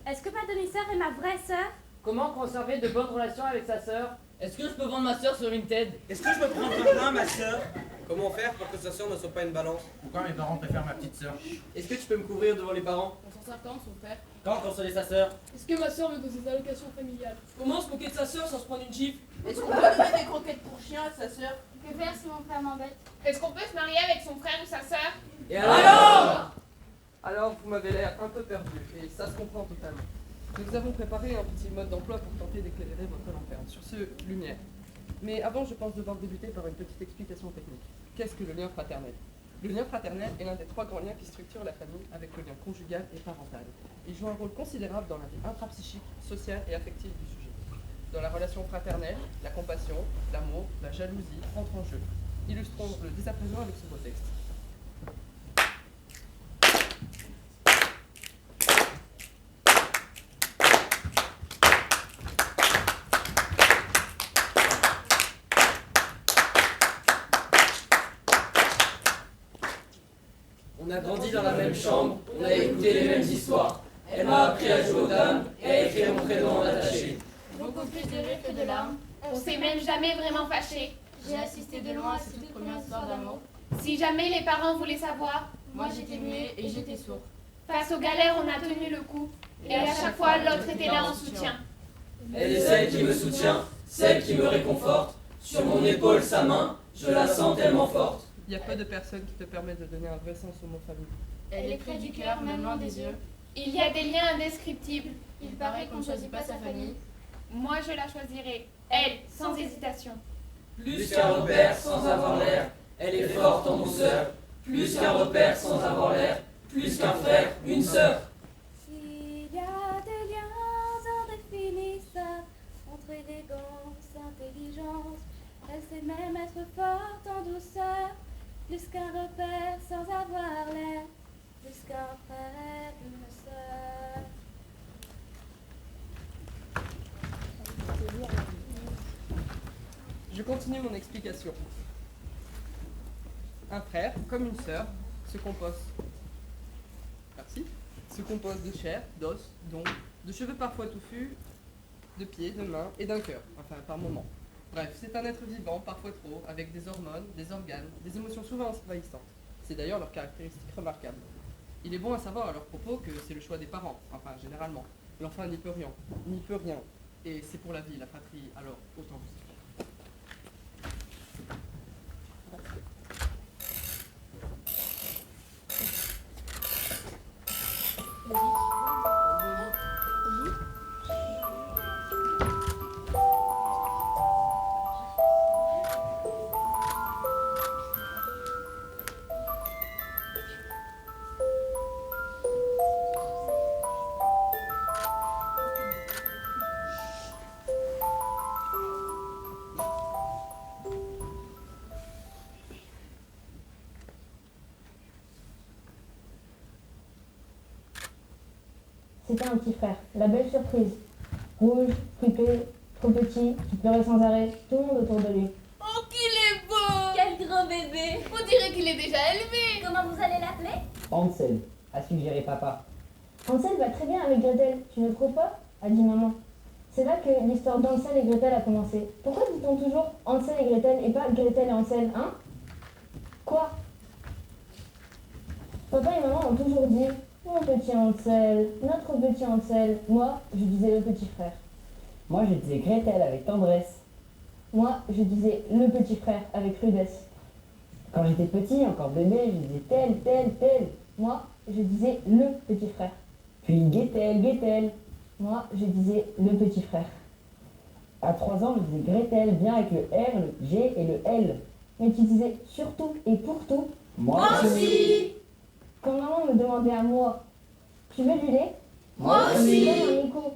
Est-ce que ma demi-sœur est ma vraie sœur? Comment conserver de bonnes relations avec sa sœur? Est-ce que je peux vendre ma sœur sur Vinted? Est-ce que je peux prendre un pain, ma sœur? Comment faire pour que sa sœur ne soit pas une balance? Pourquoi mes parents préfèrent ma petite sœur? Est-ce que tu peux me couvrir devant les parents? On s'en sert quand, son père? Quand consoler sa sœur? Est-ce que ma soeur me donne ses allocations familiales? Comment se moquer de sa sœur sans se prendre une gifle? Est-ce qu'on peut donner des croquettes pour chien à sa sœur? Que faire si mon frère m'embête? Est-ce qu'on peut se marier avec son frère ou sa sœur? Et alors, vous m'avez l'air un peu perdu, et ça se comprend totalement. Nous vous avons préparé un petit mode d'emploi pour tenter d'éclairer votre lanterne. Sur ce, lumière. Mais avant, je pense devoir débuter par une petite explication technique. Qu'est-ce que le lien fraternel? Le lien fraternel est l'un des trois grands liens qui structurent la famille avec le lien conjugal et parental. Il joue un rôle considérable dans la vie intrapsychique, sociale et affective du sujet. Dans la relation fraternelle, la compassion, l'amour, la jalousie entrent en jeu. Illustrons le désapaisement avec ce beau texte. On a grandi dans la même chambre, on a écouté les mêmes histoires. Elle m'a appris à jouer aux dames et à écrire mon prénom en attaché. Beaucoup plus de rires que de larmes. On s'est même jamais vraiment fâché. J'ai assisté de loin à ces toutes premières histoires d'amour. Si jamais les parents voulaient savoir, Moi j'étais muet et j'étais sourd. face aux galères, on a tenu le coup. Et à chaque fois, l'autre était là en soutien. Elle est celle qui me soutient, celle qui me réconforte. Sur mon épaule, sa main, je la sens tellement forte. Il y a peu de personnes qui te permettent de donner un vrai sens au mot famille. Elle est près du cœur, même loin des yeux. Il y a des liens indescriptibles. Il paraît qu'on ne choisit pas sa famille. Moi, je la choisirais, elle, sans hésitation. Plus qu'un repère sans avoir l'air, elle est forte en douceur. Plus qu'un repère sans avoir l'air, plus qu'un frère, une sœur. Il y a des liens indéfinissables entre élégance et intelligence. Elle sait même être forte en douceur, plus qu'un repère sans avoir l'air, plus qu'un frère, une sœur. Je continue mon explication. Un frère, comme une sœur, se compose de chair, d'os, d'ongles, de cheveux parfois touffus, de pieds, de mains et d'un cœur, enfin par moments. Bref, c'est un être vivant, parfois trop, avec des hormones, des organes, des émotions souvent envahissantes. C'est d'ailleurs leur caractéristique remarquable. Il est bon à savoir à leur propos que c'est le choix des parents, enfin généralement. L'enfant n'y peut rien. Et c'est pour la vie, la patrie, alors autant vous. C'était un petit frère, la belle surprise. Rouge, fripé, trop petit, qui pleurait sans arrêt, tout le monde autour de lui. Oh, qu'il est beau! Quel gros bébé! On dirait qu'il est déjà élevé! Comment vous allez l'appeler? Hansel, a suggéré papa. Hansel va très bien avec Gretel, tu ne trouves pas? A dit maman. C'est là que l'histoire d'Hansel et Gretel a commencé. Pourquoi dit-on toujours Hansel et Gretel et pas Gretel et Hansel, hein? Quoi? Papa et maman ont toujours dit mon petit Hansel, notre petit Hansel. Moi, je disais le petit frère. Moi je disais Gretel avec tendresse. Moi, je disais le petit frère avec rudesse. Quand j'étais petit, encore bébé, je disais tel, tel, tel. Moi, je disais le petit frère. Puis Guettel, Guettel. Moi, je disais le petit frère. À 3 ans, je disais Gretel, bien avec le R, le G et le L. mais qui disait surtout et pour tout. Moi aussi. Quand maman me demandait à moi, tu veux du lait? Moi Comme aussi. un écho.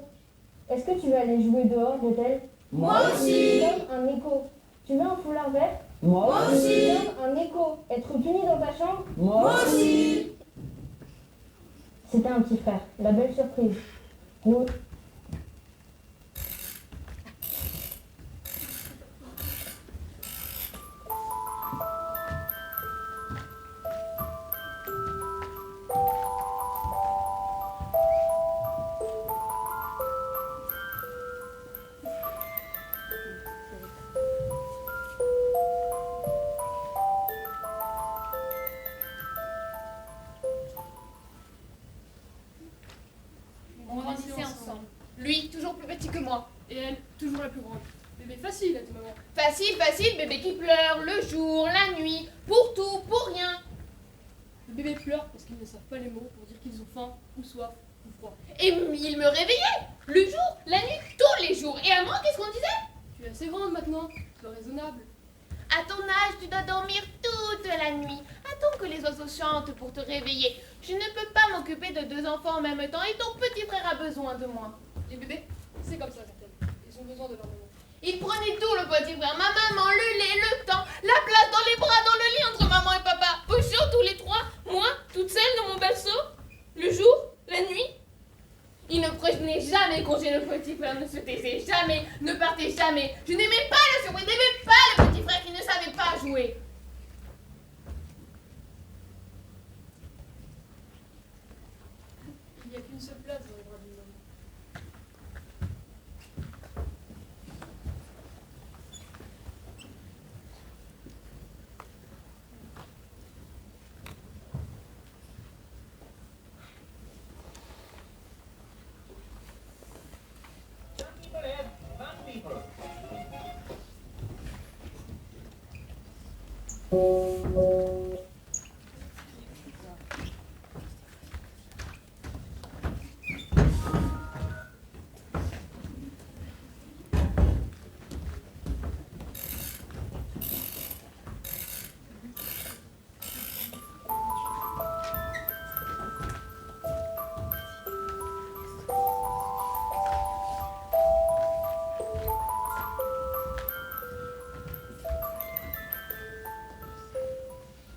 Est-ce que tu veux aller jouer dehors, Gretel? Moi aussi. Comme un écho. Tu veux un foulard vert? Moi aussi. Comme un écho. Être puni dans ta chambre? Moi aussi. C'était un petit frère. La belle surprise. Oui. On grandissait ensemble. Lui, toujours plus petit que moi. Et elle, toujours la plus grande. Bébé facile, a dit maman. Facile, facile, bébé qui pleure, le jour, la nuit, pour tout, pour rien. Le bébé pleure parce qu'ils ne savent pas les mots pour dire qu'ils ont faim, ou soif, ou froid. Et il me réveillait, le jour, la nuit, tous les jours. Et à moi, qu'est-ce qu'on disait? Tu es assez grande maintenant, sois raisonnable. À ton âge, tu dois dormir toute la nuit. Attends que les oiseaux chantent pour te réveiller. Je ne peux pas m'occuper de 2 enfants en même temps et ton petit frère a besoin de moi. Les bébés, c'est comme ça, certaines. Ils ont besoin de leur maman. Il prenait tout, le petit frère, ma maman, le lait, le temps, la place dans les bras, dans le lit entre maman et papa. Au chaud, tous les 3, moi, toute seule dans mon berceau, le jour, la nuit. Il ne prenait jamais congé, le petit frère ne se taisait jamais, ne partait jamais. Je n'aimais pas le surprise, je n'aimais pas le petit frère qui ne savait pas jouer. Il n'y a qu'une seule place dans les bras d'une maman.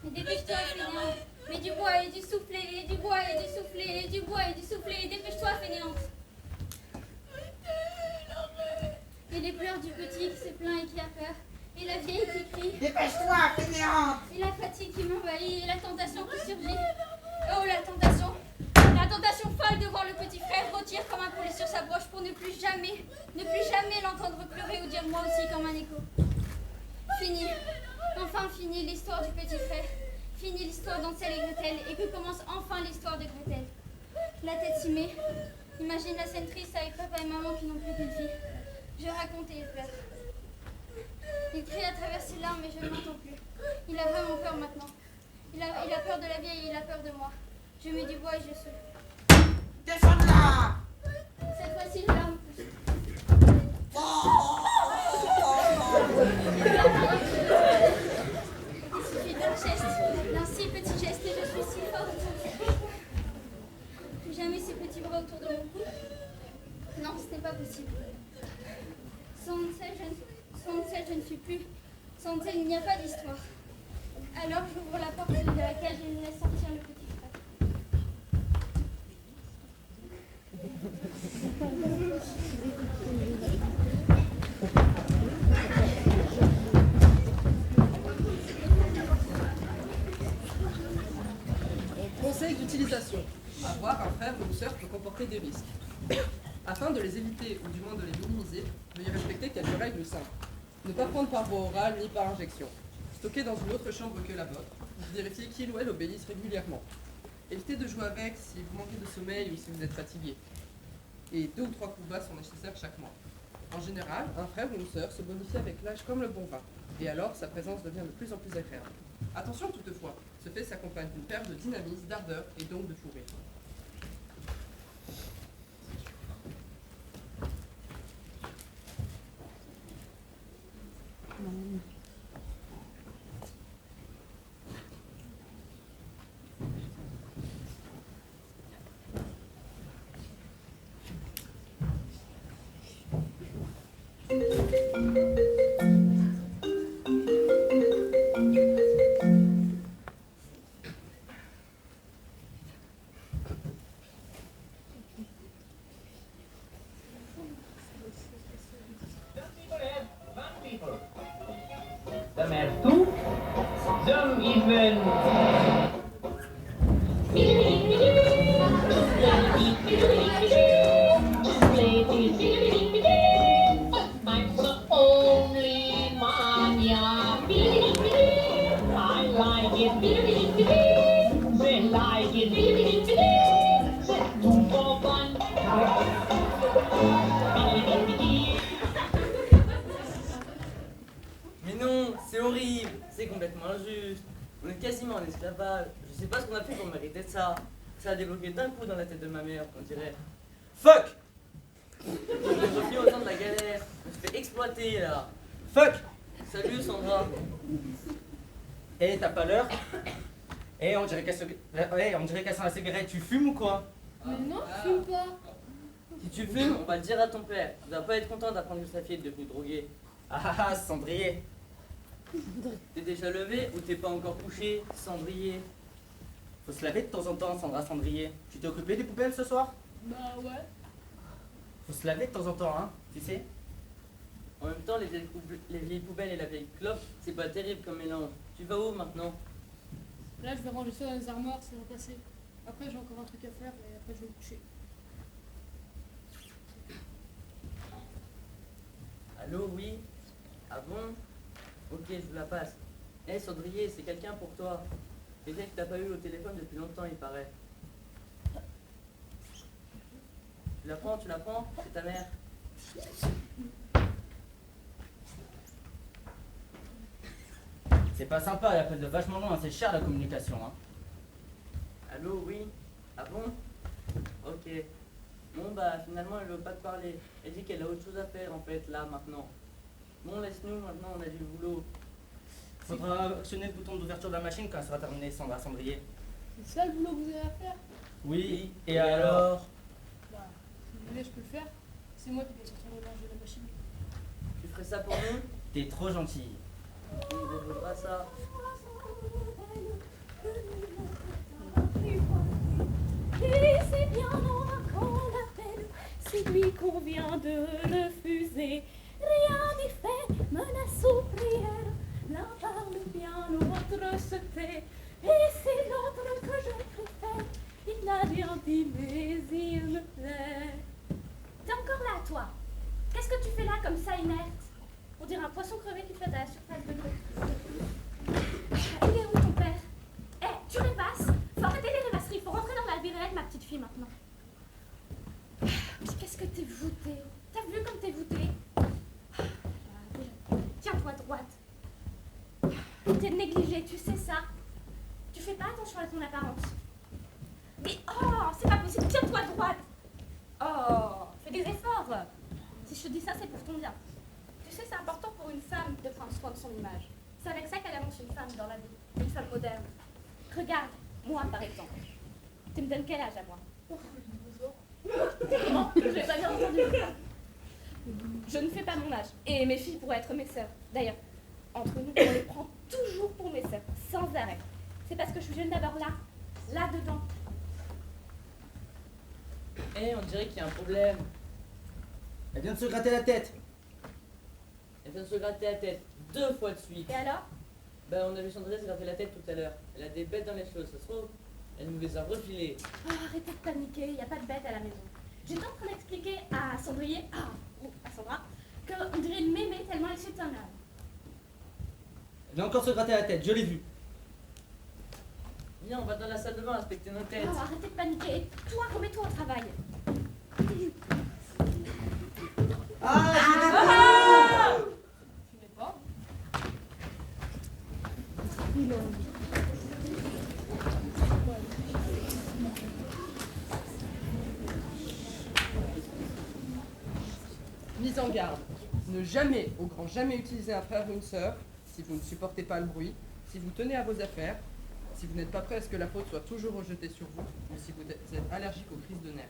Mais dépêche-toi, fainéante. Mets du bois et du soufflet, et du bois et du soufflet, et du bois et du soufflet. Dépêche-toi, fainéante. Et les pleurs du petit qui se plaint et qui a peur. Et la vieille qui crie. Dépêche-toi, fainéante. Et la fatigue qui m'envahit. Et la tentation qui surgit. Oh, la tentation. La tentation folle de voir le petit frère rôtir comme un poulet sur sa broche pour ne plus jamais l'entendre pleurer ou dire moi aussi comme un écho. Fini. Enfin fini l'histoire du petit frère. Fini l'histoire d'Hansel et Gretel et que commence enfin l'histoire de Gretel. La tête s'y met. Imagine la scène triste avec papa et maman qui n'ont plus qu'une fille. Je raconte et il pleure. Il crie à travers ses larmes et je ne l'entends plus. Il a vraiment peur maintenant. Il a peur de la vieille et il a peur de moi. Je mets du bois et je souffle. Descends de là. Cette fois-ci, les larmes poussent. Il suffit d'un geste, d'un si petit geste et je suis si forte. Plus jamais ces petits bras autour de mon cou. Non, ce n'est pas possible. Sans Hansel, je ne suis plus. Sans Hansel, il n'y a pas d'histoire. Alors j'ouvre la porte de la cage et je laisse sortir le petit frère. Conseil d'utilisation. Avoir un frère ou une sœur peut comporter des risques. Afin de les éviter ou du moins de les minimiser, veuillez respecter quelques règles simples. Ne pas prendre par voie orale ni par injection. Stocker dans une autre chambre que la vôtre. Vérifier qu'il ou elle obéisse régulièrement. Évitez de jouer avec si vous manquez de sommeil ou si vous êtes fatigué. Et 2 ou 3 coups bas sont nécessaires chaque mois. En général, un frère ou une sœur se bonifie avec l'âge comme le bon vin. Et alors, sa présence devient de plus en plus agréable. Attention toutefois, ce fait s'accompagne d'une perte de dynamisme, d'ardeur et donc de fou rire. Them have two, some even. I'm the only mania. I like it. They like it. C'est tout pour fun. Mais non, c'est horrible, c'est complètement injuste. On est quasiment en esclavage. Je sais pas ce qu'on a fait pour mériter ça. Ça a débloqué d'un coup dans la tête de ma mère, on dirait. Fuck! On est revenu au temps de la galère. On se fait exploiter là. Fuck! Salut Sandra. Eh, t'as pas l'heure? Eh, on dirait qu'elle sent la cigarette. Tu fumes ou quoi? Mais non, fume pas. Si tu fumes, on va le dire à ton père. Il doit pas être content d'apprendre que sa fille est devenue droguée. Ah, Cendrier. T'es déjà levé ou t'es pas encore couché, Cendrier? Faut se laver de temps en temps, Sandra Cendrier. Tu t'es occupé des poubelles ce soir? Bah ouais. Faut se laver de temps en temps, hein, tu sais? En même temps, les vieilles poubelles et la vieille clope, c'est pas terrible comme mélange. Tu vas où maintenant? Là, je vais ranger ça dans les armoires, ça va passer. Après, j'ai encore un truc à faire et après, je vais me coucher. Allô, oui? Ah bon? Ok, je vous la passe. Eh, Cendrier, c'est quelqu'un pour toi. Quelqu'un que t'as pas eu au téléphone depuis longtemps, il paraît. Tu la prends? C'est ta mère. C'est pas sympa, elle appelle de vachement loin, c'est cher la communication, hein. Allô, oui? Ah bon? Ok. Bon, bah, finalement, elle veut pas te parler. Elle dit qu'elle a autre chose à faire, en fait, là, maintenant. Bon, laisse-nous, maintenant, on a du boulot. Faudra actionner le bouton d'ouverture de la machine quand elle sera terminée, Sandra Cendrier. C'est ça le boulot que vous avez à faire? Oui, et alors? Bah, si vous voulez, je peux le faire. C'est moi qui vais sortir le linge de la machine. Tu ferais ça pour nous? T'es trop gentille. Oui, je voudrais ça. Et c'est bien noir qu'on l'appelle, c'est lui qu'on vient de refuser. Rien n'y fait, menace ou prière, l'un parle bien, l'autre se tait. Et c'est l'autre que je préfère, il n'a rien dit mais il me plaît. T'es encore là, toi? Qu'est-ce que tu fais là comme ça, inerte? On dirait un poisson crevé qui flotte à la surface de l'eau. Il est où ton père? Eh, tu rêvasses? Faut arrêter les rêvasseries, faut rentrer dans la vie réelle, ma petite fille, maintenant. Puis qu'est-ce que t'es voûtée? T'as vu comme t'es voûtée? Tiens-toi droite. T'es négligée, tu sais ça? Tu fais pas attention à ton apparence. Mais oh, c'est pas possible, tiens-toi droite. Oh, fais des efforts. Si je te dis ça, c'est pour ton bien. Tu sais, c'est important pour une femme de prendre soin de son image. C'est avec ça qu'elle annonce une femme dans la vie, une femme moderne. Regarde, moi par exemple. Tu me donnes quel âge à moi? Non, je n'ai pas bien entendu. Je ne fais pas mon âge. Et mes filles pourraient être mes sœurs. D'ailleurs, entre nous, on les prend toujours pour mes sœurs, sans arrêt. C'est parce que je suis jeune d'abord là-dedans. Eh, on dirait qu'il y a un problème. Elle vient de se gratter la tête. Elle vient de se gratter la tête 2 fois de suite. Et alors? Ben, on a vu Cendrier se gratter la tête tout à l'heure. Elle a des bêtes dans les choses, ça se trouve. Elle nous les a refilées. Oh, arrêtez de paniquer, il n'y a pas de bête à la maison. J'étais en train d'expliquer à Cendrier, ou à Sandra, qu'on dirait une mémé tellement elle s'éteint là. Elle vient encore se gratter la tête, je l'ai vu. Viens, on va dans la salle de bain inspecter nos têtes. Oh, arrêtez de paniquer. Et toi, remets-toi au travail. Tu n'es pas? Mise en garde. Ne jamais, au grand jamais, utiliser un frère ou une sœur si vous ne supportez pas le bruit, si vous tenez à vos affaires, si vous n'êtes pas prêt à ce que la faute soit toujours rejetée sur vous, ou si vous êtes allergique aux crises de nerfs.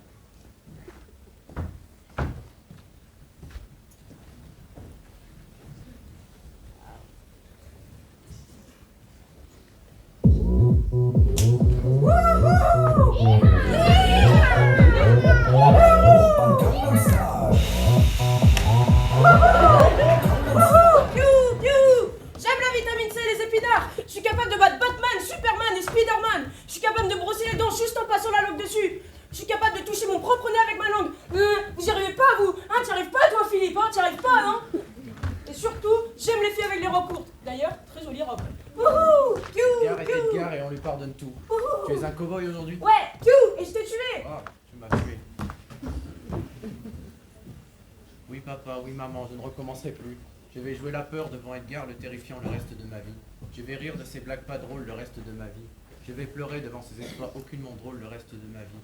ma langue. Vous y arrivez pas, vous. Hein, t'y arrives pas, toi, Philippe. Hein, t'y arrives pas, hein. Et surtout, j'aime les filles avec les robes courtes. D'ailleurs, très jolie robe. Wouhou! Edgar est Edgar et on lui pardonne tout. Tu es un cow-boy aujourd'hui? Ouais, et je t'ai tué. Oh, tu m'as tué. Oui papa, oui maman, je ne recommencerai plus. Je vais jouer la peur devant Edgar, le terrifiant le reste de ma vie. Je vais rire de ses blagues pas drôles le reste de ma vie. Je vais pleurer devant ses exploits aucunement drôles le reste de ma vie.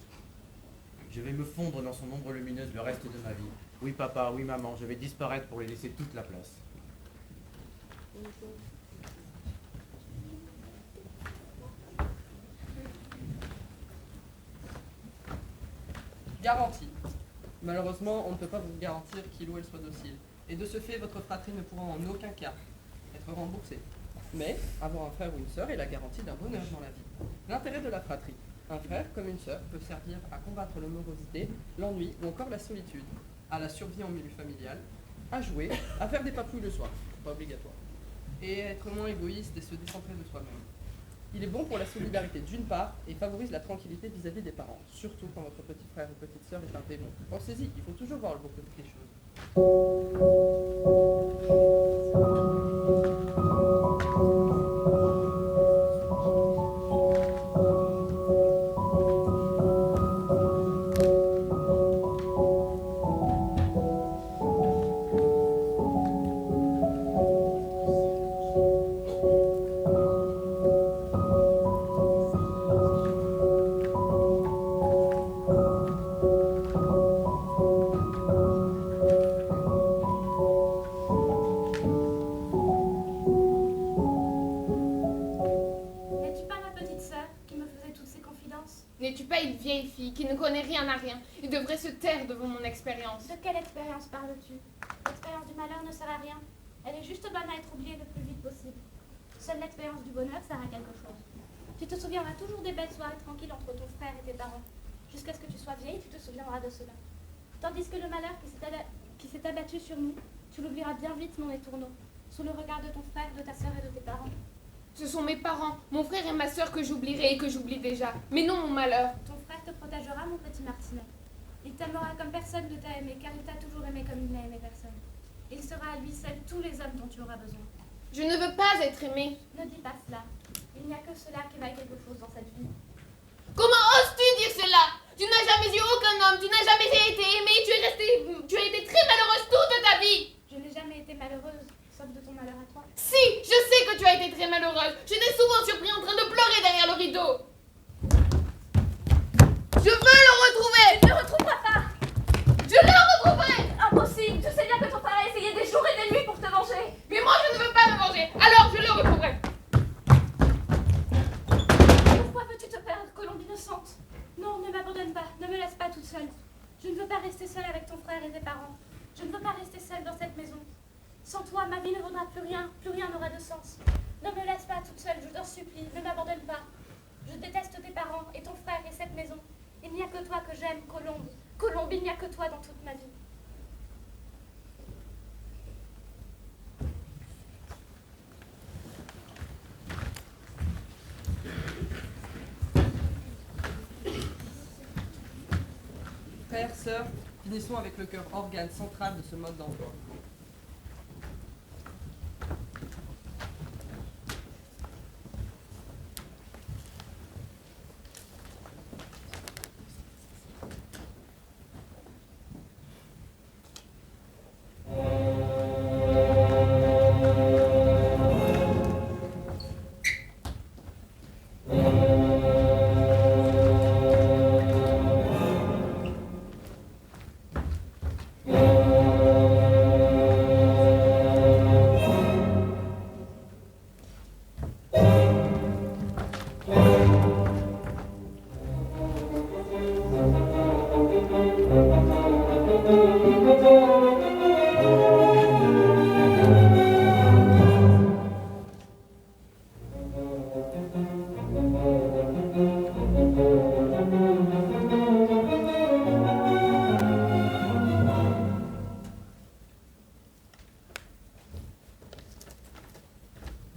Je vais me fondre dans son ombre lumineuse le reste de ma vie. Oui papa, oui maman, je vais disparaître pour lui laisser toute la place. Garantie. Malheureusement, on ne peut pas vous garantir qu'il ou elle soit docile. Et de ce fait, votre fratrie ne pourra en aucun cas être remboursée. Mais avoir un frère ou une sœur est la garantie d'un bonheur dans la vie. L'intérêt de la fratrie. Un frère, comme une sœur, peut servir à combattre l'amorosité, l'ennui ou encore la solitude, à la survie en milieu familial, à jouer, à faire des papouilles le soir, pas obligatoire, et à être moins égoïste et se décentrer de soi-même. Il est bon pour la solidarité d'une part et favorise la tranquillité vis-à-vis des parents, surtout quand votre petit frère ou petite sœur est un démon. Pensez-y, il faut toujours voir le beau côté des choses. N'es-tu pas une vieille fille qui ne connaît rien à rien et devrait se taire devant mon expérience? De quelle expérience parles-tu? L'expérience du malheur ne sert à rien. Elle est juste bonne à être oubliée le plus vite possible. Seule l'expérience du bonheur sert à quelque chose. Tu te souviendras toujours des belles soirées tranquilles entre ton frère et tes parents. Jusqu'à ce que tu sois vieille, tu te souviendras de cela. Tandis que le malheur qui s'est abattu sur nous, tu l'oublieras bien vite, mon étourneau, sous le regard de ton frère, de ta sœur et de tes parents. Ce sont mes parents, mon frère et ma sœur que j'oublierai et que j'oublie déjà, mais non mon malheur. Ton frère te protégera, mon petit Martinet. Il t'aimera comme personne ne t'a aimé, car il t'a toujours aimé comme il n'a aimé personne. Il sera à lui seul tous les hommes dont tu auras besoin. Je ne veux pas être aimée. Ne dis pas cela. Il n'y a que cela qui vaille quelque chose dans cette vie. Comment oses-tu dire cela? Tu n'as jamais eu aucun homme, tu n'as jamais été aimée, tu as été très malheureuse toute ta vie. Je n'ai jamais été malheureuse, sauf de ton malheur à toi. Si, je sais que tu as été très malheureuse. Je t'ai souvent surpris en train de pleurer derrière le rideau. Je veux le retrouver. Tu ne le retrouveras pas. Je le retrouverai. Impossible. Tu sais bien que ton frère a essayé des jours et des nuits pour te venger. Mais moi, je ne veux pas me venger. Alors, je le retrouverai. Pourquoi veux-tu te perdre, colombe innocente? Non, ne m'abandonne pas. Ne me laisse pas toute seule. Je ne veux pas rester seule avec ton frère et tes parents. Je ne veux pas rester seule dans cette maison. Sans toi, ma vie ne vaudra plus rien n'aura de sens. Ne me laisse pas toute seule, je t'en supplie, ne m'abandonne pas. Je déteste tes parents et ton frère et cette maison. Il n'y a que toi que j'aime, Colombe. Colombe, il n'y a que toi dans toute ma vie. Frères, sœurs, finissons avec le cœur organe central de ce mode d'emploi.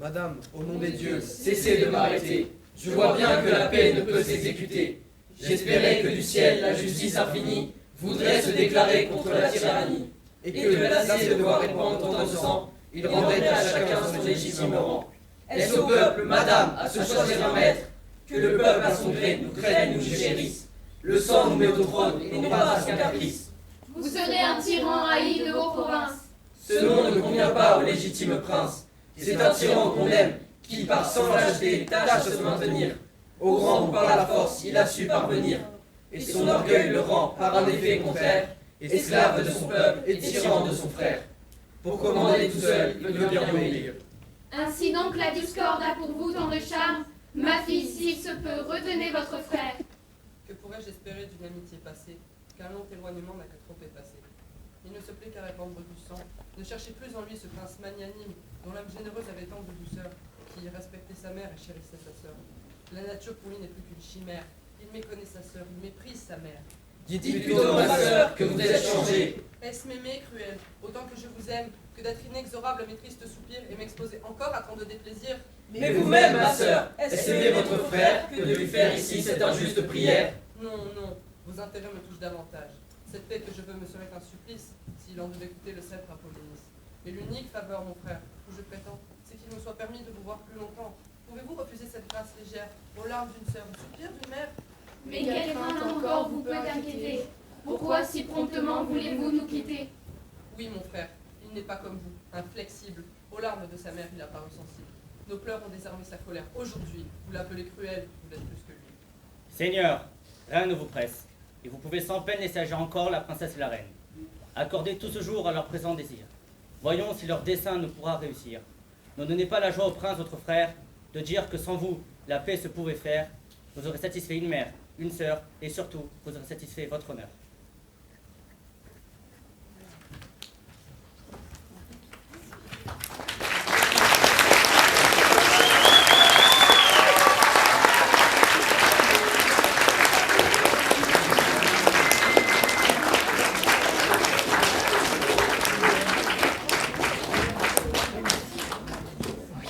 Madame, au nom des dieux, cessez de m'arrêter. Je vois bien que la paix ne peut s'exécuter. J'espérais que du ciel la justice infinie voudrait se déclarer contre la tyrannie, et que lassé de voir répandre tant de sang, il rendrait à chacun son légitime rang. Est-ce au peuple, madame, à se choisir un maître, que le peuple à son gré nous craigne, nous chérisse? Le sang nous met au trône, et non pas à son caprice. Vous serez un tyran haï de vos provinces. Ce nom ne convient pas au légitime prince. C'est un tyran qu'on aime, qui, par sans lâcheté, tâche de se maintenir. Au grand ou par la force, il a su parvenir. Et son orgueil le rend, par un effet contraire, esclave de son peuple et tyran de son frère. Pour commander tout seul, il veut bien obéir. Ainsi donc la discorde a pour vous tant de charme. Ma fille, s'il se peut, retenez votre frère. Que pourrais-je espérer d'une amitié passée, qu'un long éloignement n'a que trop effacé? Il ne se plaît qu'à répandre du sang. Ne cherchez plus en lui ce prince magnanime, dont l'âme généreuse avait tant de douceur, qui respectait sa mère et chérissait sa sœur. La nature pour lui n'est plus qu'une chimère. Il méconnaît sa sœur, il méprise sa mère. Dites plutôt, ma sœur, que vous êtes changée. Est-ce m'aimer, cruel, autant que je vous aime, que d'être inexorable à mes tristes soupirs et m'exposer encore à tant de déplaisirs? Mais vous-même, ma sœur, est-ce aimer votre frère que de lui faire ici cette injuste prière? Non, non, vos intérêts me touchent davantage. Cette paix que je veux me serait un supplice, s'il en devait coûter le sceptre à Polynice. Mais l'unique faveur, mon frère, que je prétends, c'est qu'il me soit permis de vous voir plus longtemps. Pouvez-vous refuser cette grâce légère, aux larmes d'une sœur, aux soupirs d'une mère? Mais quelle crainte encore vous peut inquiéter? Pourquoi si promptement voulez-vous nous quitter? Oui, mon frère, il n'est pas comme vous, inflexible. Aux larmes de sa mère, il a paru sensible. Nos pleurs ont désarmé sa colère. Aujourd'hui, vous l'appelez cruel, vous l'êtes plus que lui. Seigneur, rien ne vous presse, et vous pouvez sans peine laisser agir encore la princesse et la reine. Accordez tout ce jour à leur présent désir. Voyons si leur dessein ne pourra réussir. Ne donnez pas la joie au prince, votre frère, de dire que sans vous, la paix se pouvait faire. Vous aurez satisfait une mère, une sœur, et surtout, vous aurez satisfait votre honneur.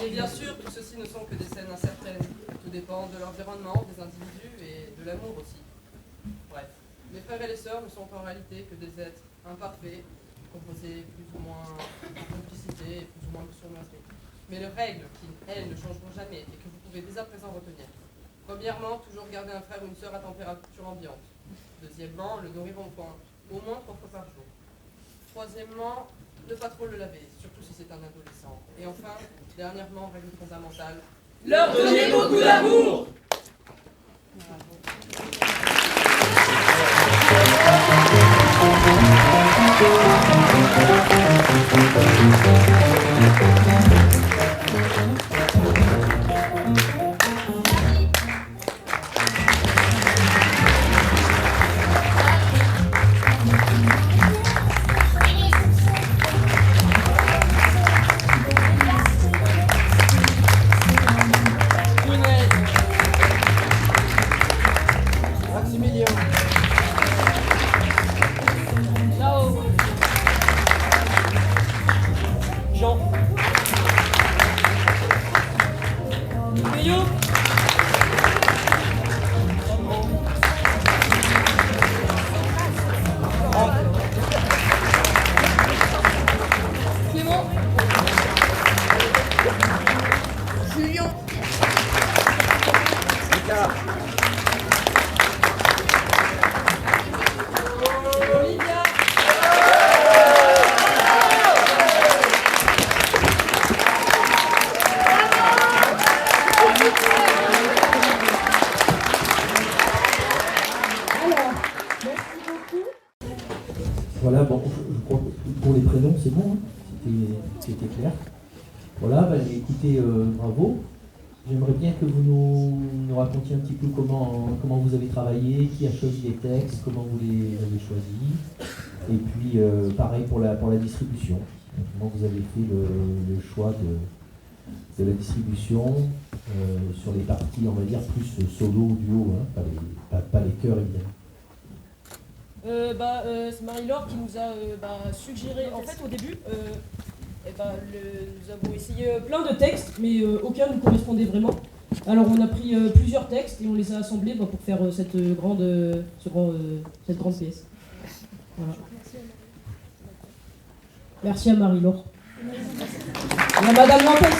Et bien sûr, tout ceci ne sont que des scènes incertaines. Tout dépend de l'environnement, des individus et de l'amour aussi. Bref, les frères et les sœurs ne sont en réalité que des êtres imparfaits, composés plus ou moins de complicité et plus ou moins de sournoiserie. Mais les règles qui, elles, ne changeront jamais et que vous pouvez dès à présent retenir. Premièrement, toujours garder un frère ou une sœur à température ambiante. Deuxièmement, le nourrir en point, au moins 3 fois par jour. Troisièmement, ne pas trop le laver, surtout si c'est un adolescent. Et enfin, dernièrement, règle fondamentale, leur donner beaucoup d'amour. Voilà, bon, je crois que pour les prénoms, c'est bon, hein, c'était clair. Voilà, bah, écoutez, bravo. J'aimerais bien que vous nous racontiez un petit peu comment vous avez travaillé, qui a choisi les textes, comment vous les avez choisis. Et puis, pareil pour la distribution. Comment vous avez fait le choix de la distribution sur les parties, on va dire, plus solo, duo, hein, pas les chœurs, évidemment. C'est Marie-Laure qui nous a suggéré, en fait au début, nous avons essayé plein de textes, mais aucun ne correspondait vraiment. Alors on a pris plusieurs textes et on les a assemblés pour faire cette grande pièce. Voilà. Merci à Marie-Laure. Et à Madame Lampès.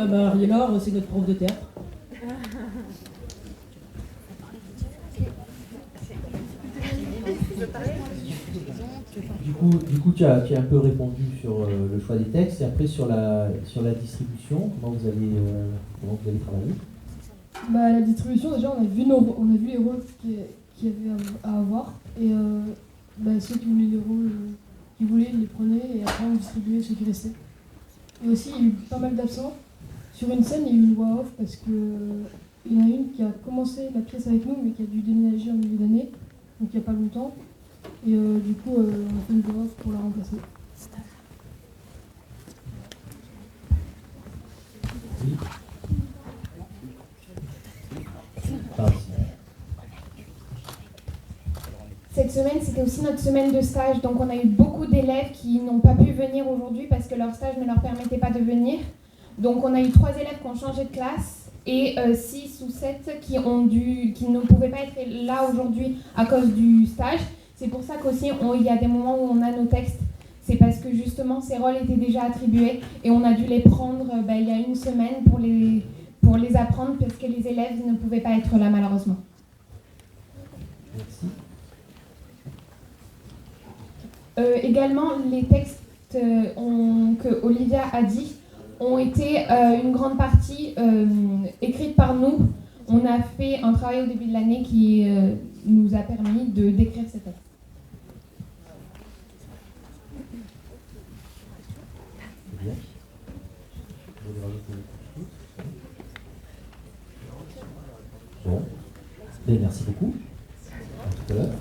Marie-Laure, c'est notre prof de théâtre. Du coup, tu as un peu répondu sur le choix des textes et après sur la distribution, comment vous allez travailler? Bah, la distribution, déjà, on a vu les rôles qu'il y avait à avoir. Et ceux qui voulaient les rôles qu'ils voulaient, ils les prenaient et après on distribuait ceux qui restaient. Et aussi, il y a eu pas mal d'absents. Sur une scène, il y a eu une voix off parce que il y en a une qui a commencé la pièce avec nous mais qui a dû déménager en milieu d'année, donc il n'y a pas longtemps. Et du coup, on a fait une voix off pour la remplacer. Oui. Cette semaine, c'était aussi notre semaine de stage, donc on a eu beaucoup d'élèves qui n'ont pas pu venir aujourd'hui parce que leur stage ne leur permettait pas de venir. Donc on a eu 3 élèves qui ont changé de classe et 6 ou 7 qui ne pouvaient pas être là aujourd'hui à cause du stage. C'est pour ça qu'aussi il y a des moments où on a nos textes. C'est parce que justement ces rôles étaient déjà attribués et on a dû les prendre il y a une semaine pour les apprendre parce que les élèves ne pouvaient pas être là malheureusement. Merci. Également, les textes que Olivia a dit ont été une grande partie écrite par nous. On a fait un travail au début de l'année qui nous a permis d'écrire ces textes. Bien. Bon. Bien, merci beaucoup. À tout à l'heure.